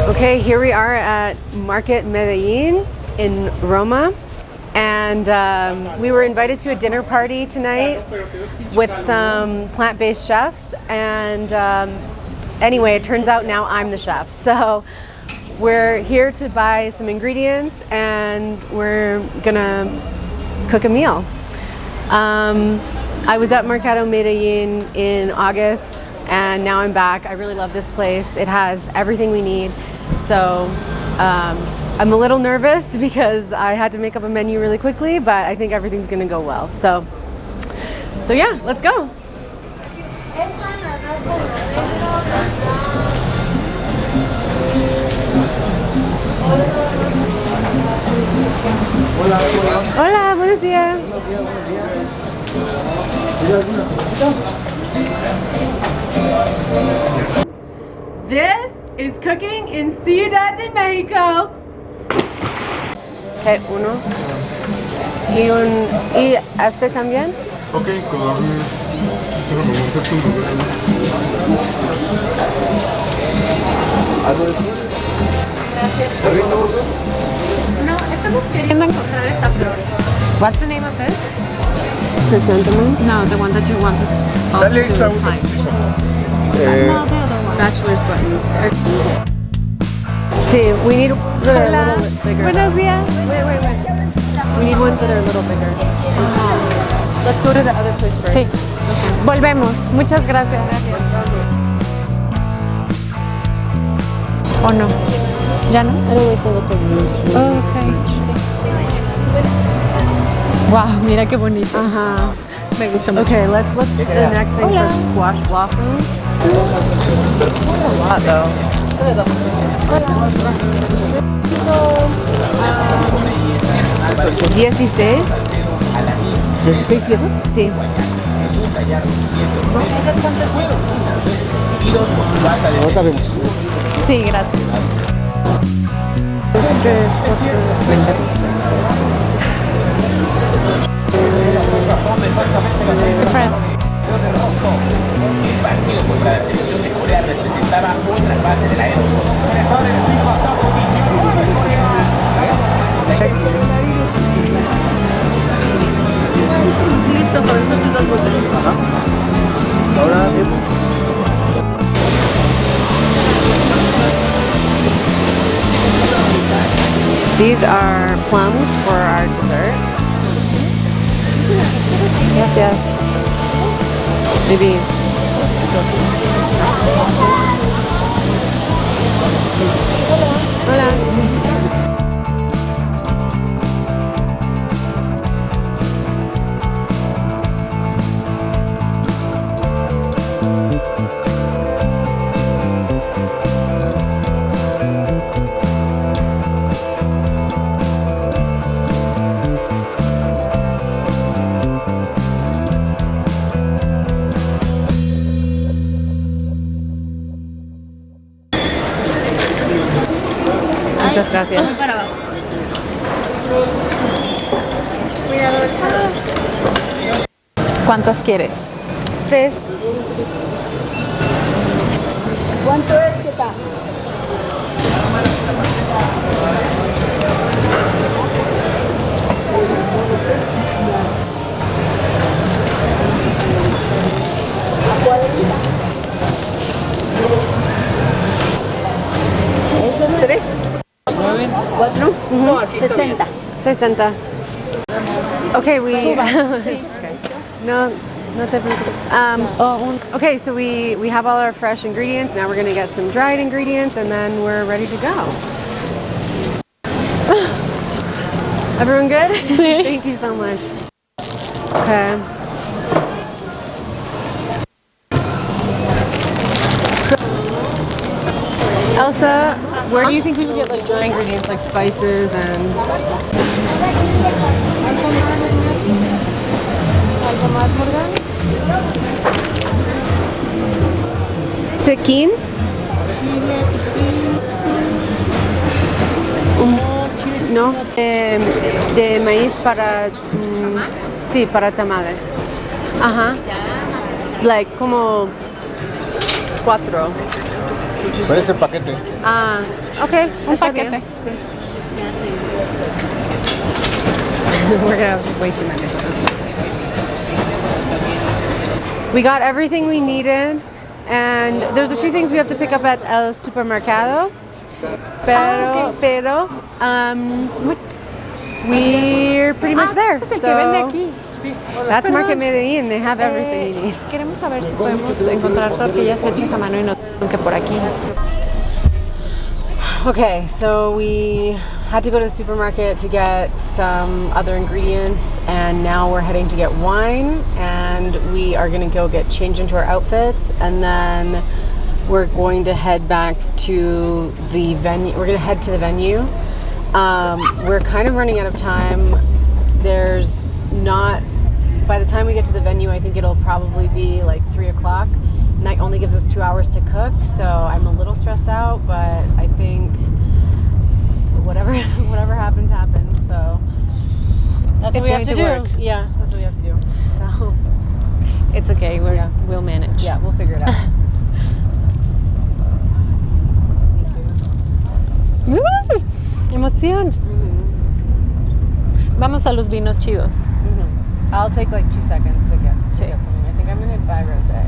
Okay, here we are at Market Medellin in Roma, and we were invited to a dinner party tonight with some plant-based chefs, and anyway, it turns out now I'm the chef. So we're here to buy some ingredients and we're gonna cook a meal. I was at Mercado Medellin in August and now I'm back. I really love this place. It has everything we need. So I'm a little nervous because I had to make up a menu really quickly, but I think everything's gonna go well. So yeah, let's go. Hola, buenos días. This is cooking in Ciudad de Mexico. Okay, uno. ¿Y este también? Okay, No, estamos queriendo encontrar esta flor. What's the name of this? Chrysanthemum? No, the one that you wanted. Dale esa una. No, the other one. Bachelor's buttons. See, we need ones that are a little bit bigger. Buenos días. Wait. We need ones that are a little bigger. Let's go to the other place first. Sí. Okay. Volvemos. Muchas gracias. ¿O no? ¿Ya no? I don't like the look of these. Oh, okay. Wow, mira qué bonito. Me gusta mucho. Okay, let's look at the next thing for squash blossoms. A lot though. 16. ¿16 piezas? Sí. Ahorita vemos. Sí, gracias. 2, 3, 4, 20 pesos. Qué fresco. El partido contra la selección de Corea representaba otra fase de la Euro. Listo, para estas dos botellas. Ahora vemos. These are plums for our dessert. Yes. Maybe. Hola. Muchas gracias. ¿Cuántos quieres? 3. ¿Cuánto es que está? ¿3? 4? No, 60. 60. Okay, we. Okay. No te preocupes. Okay, so we have all our fresh ingredients. Now we're gonna get some dried ingredients, and then we're ready to go. Everyone good? Sí. Thank you so much. Okay. Elsa, where do you think we would get like dry ingredients like spices and? Pekin? No, de maíz para, sí, para tamales. Ajá. Like como 4. ¿Cuál es el paquete? Ah, okay. Un está bien. paquete. Sí. We're gonna have way too many. We got everything we needed, and there's a few things we have to pick up at el supermercado. Pero, we're pretty much there. Es el que vende So aquí. that's Market Medellin. They have everything you need. Queremos saber si podemos encontrar tortillas hechas a mano y no que por aquí. Okay, so we had to go to the supermarket to get some other ingredients, and now we're heading to get wine, and we are gonna go get changed into our outfits, and then we're going to head back to the venue. We're gonna head to the venue. We're kind of running out of time. There's not, by the time we get to the venue, I think it'll probably be like 3 o'clock. And that only gives us 2 hours to cook, so I'm a little stressed out, but I think whatever happens, happens. So that's what we have to do. Work. Yeah, that's what we have to do. So It's okay, we'll manage. yeah, we'll figure it out. Emoción. Vamos a los vinos chidos. I'll take like 2 seconds to get Sí. something. I think I'm gonna buy rosé.